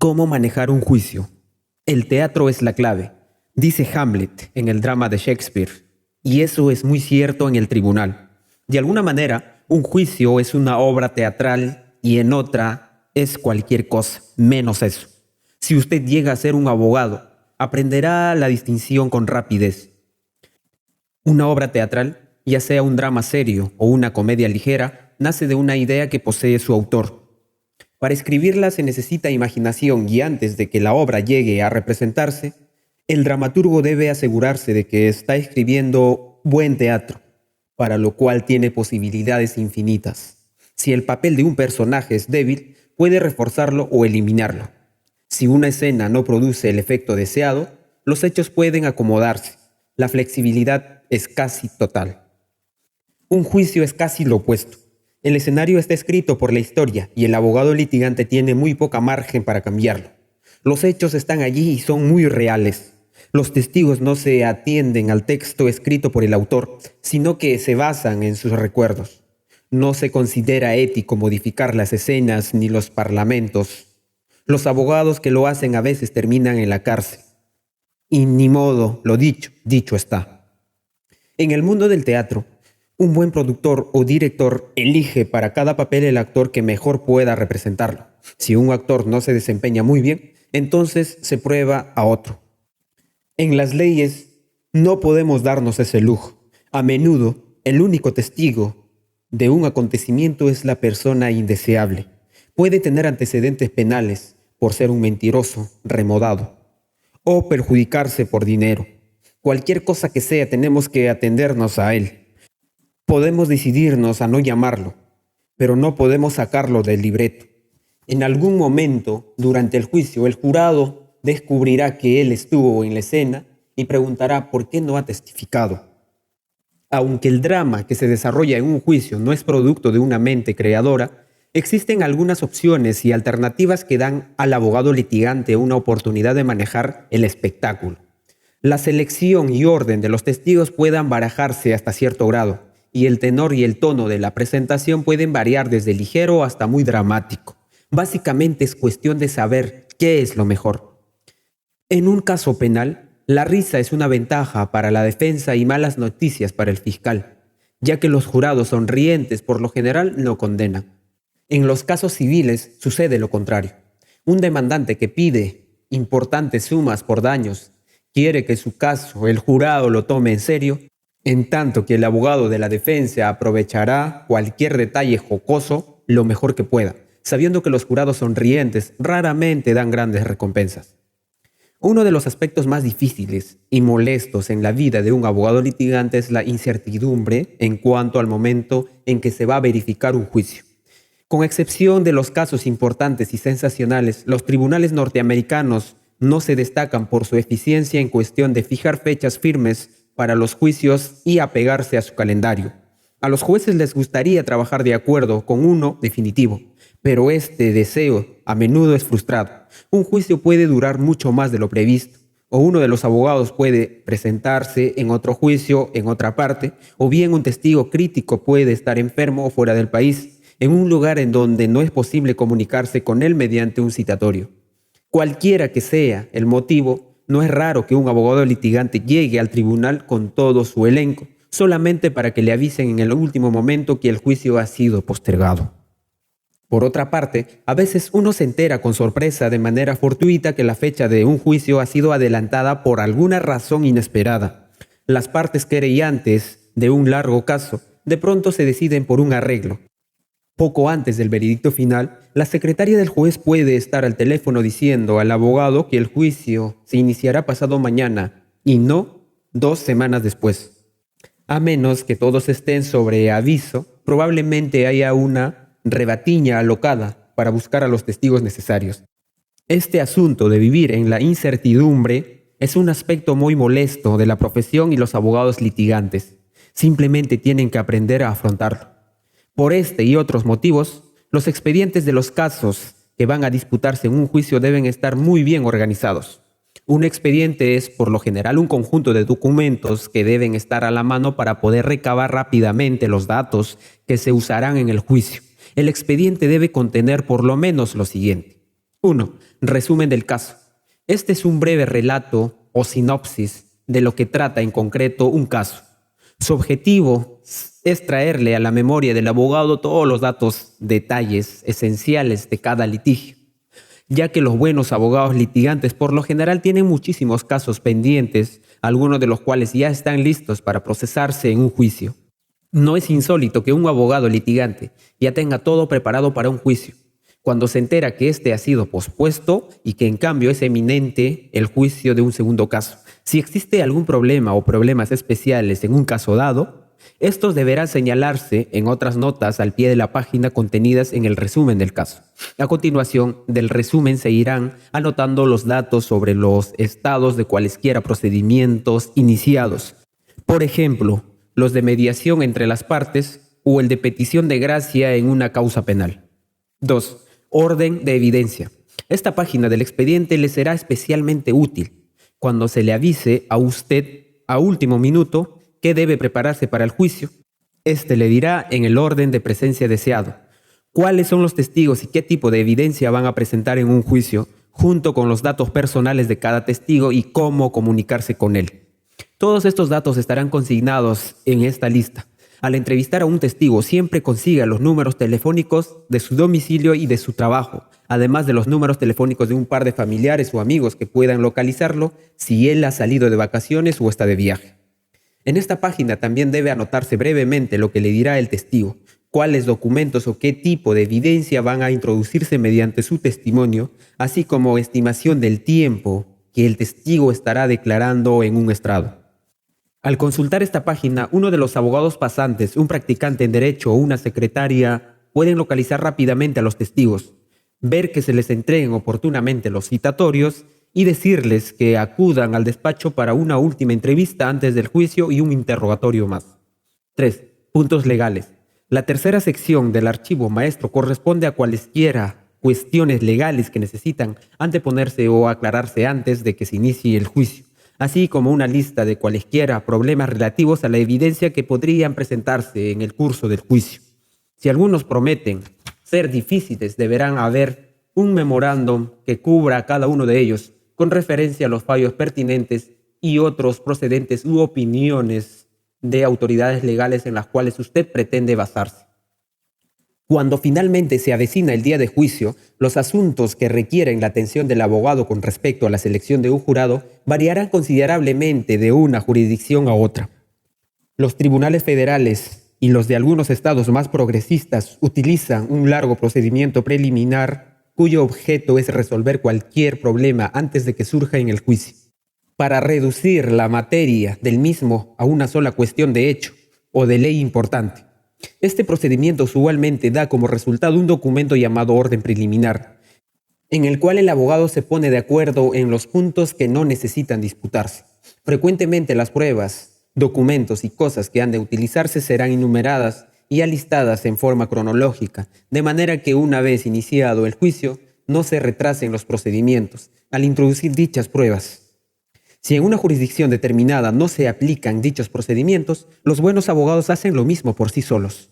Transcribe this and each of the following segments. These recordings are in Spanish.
¿Cómo manejar un juicio? El teatro es la clave, dice Hamlet en el drama de Shakespeare, y eso es muy cierto en el tribunal. De alguna manera, un juicio es una obra teatral y en otra es cualquier cosa, menos eso. Si usted llega a ser un abogado, aprenderá la distinción con rapidez. Una obra teatral, ya sea un drama serio o una comedia ligera, nace de una idea que posee su autor. Para escribirla se necesita imaginación y antes de que la obra llegue a representarse, el dramaturgo debe asegurarse de que está escribiendo buen teatro, para lo cual tiene posibilidades infinitas. Si el papel de un personaje es débil, puede reforzarlo o eliminarlo. Si una escena no produce el efecto deseado, los hechos pueden acomodarse. La flexibilidad es casi total. Un juicio es casi lo opuesto. El escenario está escrito por la historia y el abogado litigante tiene muy poca margen para cambiarlo. Los hechos están allí y son muy reales. Los testigos no se atienden al texto escrito por el autor, sino que se basan en sus recuerdos. No se considera ético modificar las escenas ni los parlamentos. Los abogados que lo hacen a veces terminan en la cárcel. Y ni modo, lo dicho, dicho está. En el mundo del teatro, un buen productor o director elige para cada papel el actor que mejor pueda representarlo. Si un actor no se desempeña muy bien, entonces se prueba a otro. En las leyes no podemos darnos ese lujo. A menudo, el único testigo de un acontecimiento es la persona indeseable. Puede tener antecedentes penales por ser un mentiroso remodado o perjudicarse por dinero. Cualquier cosa que sea, tenemos que atendernos a él. Podemos decidirnos a no llamarlo, pero no podemos sacarlo del libreto. En algún momento, durante el juicio, el jurado descubrirá que él estuvo en la escena y preguntará por qué no ha testificado. Aunque el drama que se desarrolla en un juicio no es producto de una mente creadora, existen algunas opciones y alternativas que dan al abogado litigante una oportunidad de manejar el espectáculo. La selección y orden de los testigos puedan barajarse hasta cierto grado, y el tenor y el tono de la presentación pueden variar desde ligero hasta muy dramático. Básicamente es cuestión de saber qué es lo mejor. En un caso penal, la risa es una ventaja para la defensa y malas noticias para el fiscal, ya que los jurados sonrientes por lo general no condenan. En los casos civiles sucede lo contrario. Un demandante que pide importantes sumas por daños quiere que su caso el jurado lo tome en serio, en tanto que el abogado de la defensa aprovechará cualquier detalle jocoso lo mejor que pueda, sabiendo que los jurados sonrientes raramente dan grandes recompensas. Uno de los aspectos más difíciles y molestos en la vida de un abogado litigante es la incertidumbre en cuanto al momento en que se va a verificar un juicio. Con excepción de los casos importantes y sensacionales, los tribunales norteamericanos no se destacan por su eficiencia en cuestión de fijar fechas firmes para los juicios y apegarse a su calendario. A los jueces les gustaría trabajar de acuerdo con uno definitivo, pero este deseo a menudo es frustrado. Un juicio puede durar mucho más de lo previsto, o uno de los abogados puede presentarse en otro juicio en otra parte, o bien un testigo crítico puede estar enfermo o fuera del país, en un lugar en donde no es posible comunicarse con él mediante un citatorio. Cualquiera que sea el motivo, no es raro que un abogado litigante llegue al tribunal con todo su elenco, solamente para que le avisen en el último momento que el juicio ha sido postergado. Por otra parte, a veces uno se entera con sorpresa de manera fortuita que la fecha de un juicio ha sido adelantada por alguna razón inesperada. Las partes querellantes de un largo caso de pronto se deciden por un arreglo. Poco antes del veredicto final, la secretaria del juez puede estar al teléfono diciendo al abogado que el juicio se iniciará pasado mañana y no 2 semanas después. A menos que todos estén sobre aviso, probablemente haya una rebatiña alocada para buscar a los testigos necesarios. Este asunto de vivir en la incertidumbre es un aspecto muy molesto de la profesión y los abogados litigantes. Simplemente tienen que aprender a afrontarlo. Por este y otros motivos, los expedientes de los casos que van a disputarse en un juicio deben estar muy bien organizados. Un expediente es, por lo general, un conjunto de documentos que deben estar a la mano para poder recabar rápidamente los datos que se usarán en el juicio. El expediente debe contener por lo menos lo siguiente: 1. Resumen del caso. Este es un breve relato o sinopsis de lo que trata en concreto un caso. Su objetivo es traerle a la memoria del abogado todos los datos, detalles esenciales de cada litigio, ya que los buenos abogados litigantes por lo general tienen muchísimos casos pendientes, algunos de los cuales ya están listos para procesarse en un juicio. No es insólito que un abogado litigante ya tenga todo preparado para un juicio, cuando se entera que éste ha sido pospuesto y que en cambio es eminente el juicio de un segundo caso. Si existe algún problema o problemas especiales en un caso dado, estos deberán señalarse en otras notas al pie de la página contenidas en el resumen del caso. A continuación del resumen se irán anotando los datos sobre los estados de cualesquiera procedimientos iniciados. Por ejemplo, los de mediación entre las partes o el de petición de gracia en una causa penal. 2. Orden de evidencia. Esta página del expediente le será especialmente útil cuando se le avise a usted a último minuto que debe prepararse para el juicio. Este le dirá en el orden de presencia deseado cuáles son los testigos y qué tipo de evidencia van a presentar en un juicio, junto con los datos personales de cada testigo y cómo comunicarse con él. Todos estos datos estarán consignados en esta lista. Al entrevistar a un testigo, siempre consiga los números telefónicos de su domicilio y de su trabajo, además de los números telefónicos de un par de familiares o amigos que puedan localizarlo si él ha salido de vacaciones o está de viaje. En esta página también debe anotarse brevemente lo que le dirá el testigo, cuáles documentos o qué tipo de evidencia van a introducirse mediante su testimonio, así como estimación del tiempo que el testigo estará declarando en un estrado. Al consultar esta página, uno de los abogados pasantes, un practicante en derecho o una secretaria pueden localizar rápidamente a los testigos, ver que se les entreguen oportunamente los citatorios y decirles que acudan al despacho para una última entrevista antes del juicio y un interrogatorio más. 3. Puntos legales. La tercera sección del archivo maestro corresponde a cualesquiera cuestiones legales que necesitan anteponerse o aclararse antes de que se inicie el juicio, así como una lista de cualesquiera problemas relativos a la evidencia que podrían presentarse en el curso del juicio. Si algunos prometen ser difíciles, deberán haber un memorándum que cubra cada uno de ellos, con referencia a los fallos pertinentes y otros procedentes u opiniones de autoridades legales en las cuales usted pretende basarse. Cuando finalmente se avecina el día de juicio, los asuntos que requieren la atención del abogado con respecto a la selección de un jurado variarán considerablemente de una jurisdicción a otra. Los tribunales federales y los de algunos estados más progresistas utilizan un largo procedimiento preliminar cuyo objeto es resolver cualquier problema antes de que surja en el juicio, para reducir la materia del mismo a una sola cuestión de hecho o de ley importante. Este procedimiento usualmente da como resultado un documento llamado orden preliminar, en el cual el abogado se pone de acuerdo en los puntos que no necesitan disputarse. Frecuentemente las pruebas, documentos y cosas que han de utilizarse serán enumeradas y alistadas en forma cronológica, de manera que una vez iniciado el juicio no se retrasen los procedimientos al introducir dichas pruebas. Si en una jurisdicción determinada no se aplican dichos procedimientos, los buenos abogados hacen lo mismo por sí solos.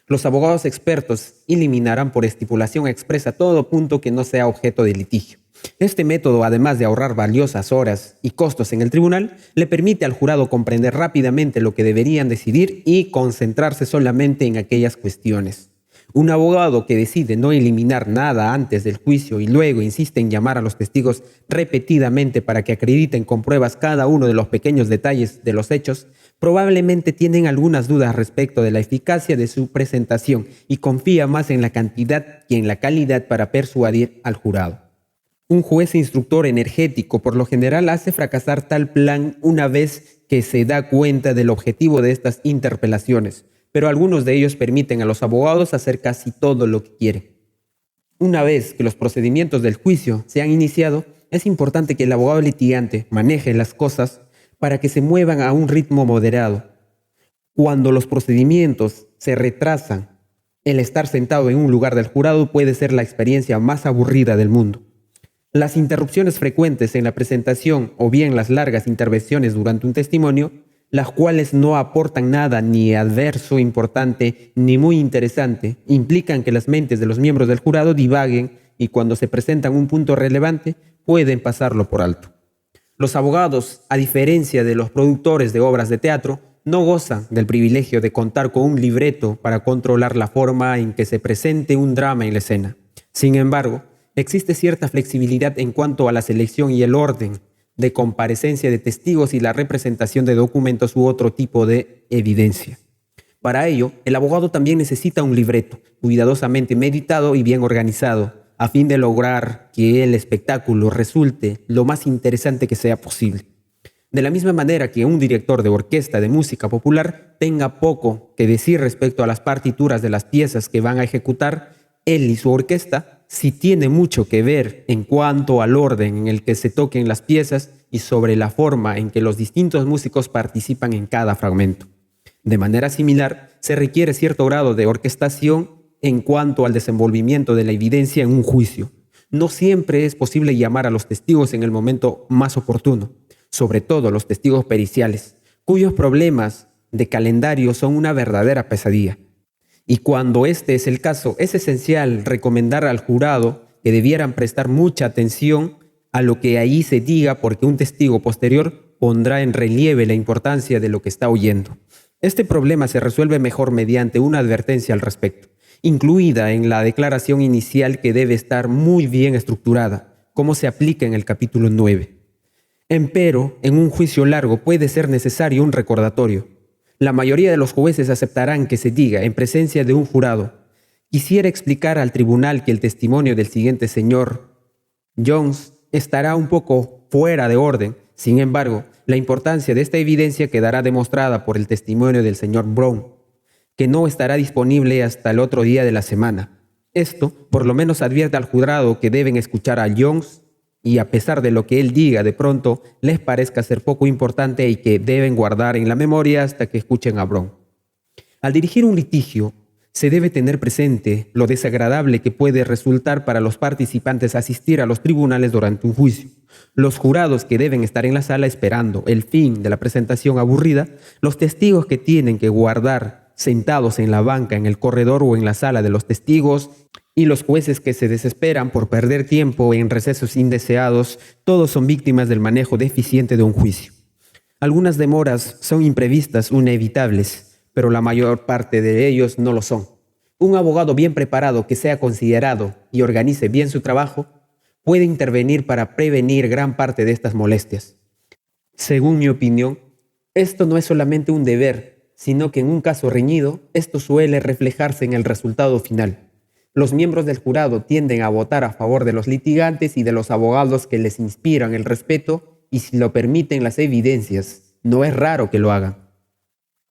Los abogados expertos eliminarán por estipulación expresa todo punto que no sea objeto de litigio. Este método, además de ahorrar valiosas horas y costos en el tribunal, le permite al jurado comprender rápidamente lo que deberían decidir y concentrarse solamente en aquellas cuestiones. Un abogado que decide no eliminar nada antes del juicio y luego insiste en llamar a los testigos repetidamente para que acrediten con pruebas cada uno de los pequeños detalles de los hechos, probablemente tienen algunas dudas respecto de la eficacia de su presentación y confía más en la cantidad que en la calidad para persuadir al jurado. Un juez instructor energético por lo general hace fracasar tal plan una vez que se da cuenta del objetivo de estas interpelaciones, pero algunos de ellos permiten a los abogados hacer casi todo lo que quieren. Una vez que los procedimientos del juicio se han iniciado, es importante que el abogado litigante maneje las cosas para que se muevan a un ritmo moderado. Cuando los procedimientos se retrasan, el estar sentado en un lugar del jurado puede ser la experiencia más aburrida del mundo. Las interrupciones frecuentes en la presentación o bien las largas intervenciones durante un testimonio, las cuales no aportan nada ni adverso importante ni muy interesante, implican que las mentes de los miembros del jurado divaguen y cuando se presentan un punto relevante, pueden pasarlo por alto. Los abogados, a diferencia de los productores de obras de teatro, no gozan del privilegio de contar con un libreto para controlar la forma en que se presente un drama en la escena. Sin embargo, existe cierta flexibilidad en cuanto a la selección y el orden de comparecencia de testigos y la representación de documentos u otro tipo de evidencia. Para ello, el abogado también necesita un libreto, cuidadosamente meditado y bien organizado, a fin de lograr que el espectáculo resulte lo más interesante que sea posible. De la misma manera que un director de orquesta de música popular tenga poco que decir respecto a las partituras de las piezas que van a ejecutar, él y su orquesta sí tiene mucho que ver en cuanto al orden en el que se toquen las piezas y sobre la forma en que los distintos músicos participan en cada fragmento. De manera similar, se requiere cierto grado de orquestación en cuanto al desenvolvimiento de la evidencia en un juicio. No siempre es posible llamar a los testigos en el momento más oportuno, sobre todo los testigos periciales, cuyos problemas de calendario son una verdadera pesadilla. Y cuando este es el caso, es esencial recomendar al jurado que debieran prestar mucha atención a lo que ahí se diga, porque un testigo posterior pondrá en relieve la importancia de lo que está oyendo. Este problema se resuelve mejor mediante una advertencia al respecto, incluida en la declaración inicial, que debe estar muy bien estructurada, como se aplica en el capítulo 9. Empero, en un juicio largo puede ser necesario un recordatorio. La mayoría de los jueces aceptarán que se diga en presencia de un jurado: quisiera explicar al tribunal que el testimonio del siguiente señor Jones estará un poco fuera de orden. Sin embargo, la importancia de esta evidencia quedará demostrada por el testimonio del señor Brown, que no estará disponible hasta el otro día de la semana. Esto, por lo menos, advierte al jurado que deben escuchar a Jones, y a pesar de lo que él diga, de pronto les parezca ser poco importante y que deben guardar en la memoria hasta que escuchen a Brown. Al dirigir un litigio, se debe tener presente lo desagradable que puede resultar para los participantes asistir a los tribunales durante un juicio. Los jurados que deben estar en la sala esperando el fin de la presentación aburrida, los testigos que tienen que guardar sentados en la banca, en el corredor o en la sala de los testigos, y los jueces que se desesperan por perder tiempo en recesos indeseados, todos son víctimas del manejo deficiente de un juicio. Algunas demoras son imprevistas o inevitables, pero la mayor parte de ellos no lo son. Un abogado bien preparado que sea considerado y organice bien su trabajo puede intervenir para prevenir gran parte de estas molestias. Según mi opinión, esto no es solamente un deber, sino que en un caso reñido, esto suele reflejarse en el resultado final. Los miembros del jurado tienden a votar a favor de los litigantes y de los abogados que les inspiran el respeto, y si lo permiten las evidencias, no es raro que lo hagan.